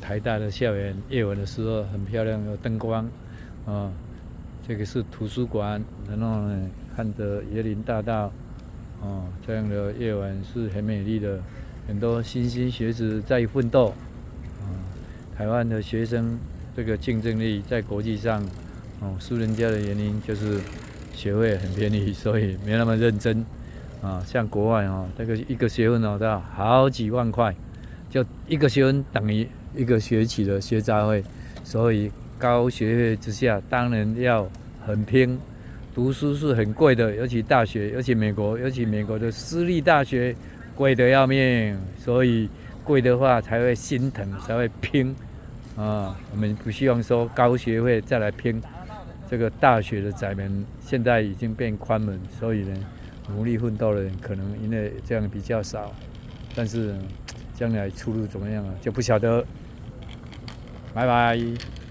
台大的校园夜晚的时候很漂亮，有灯光，这个是图书馆，然后呢看着椰林大道，这样的夜晚是很美丽的，很多莘莘学子在奋斗，台湾的学生这个竞争力在国际上，输人家的原因就是学费很便宜，所以没那么认真。像国外这个一个学分都要好几万块，就一个学分等于一个学期的学杂费，所以高学费之下，当然要很拼。读书是很贵的，尤其大学，尤其美国的私立大学贵得要命，所以贵的话才会心疼，才会拼。我们不希望说高学费再来拼。这个大学的窄门现在已经变宽门，所以呢，努力奋斗的人可能因为这样比较少，但是将来出路怎么样就不晓得。拜拜。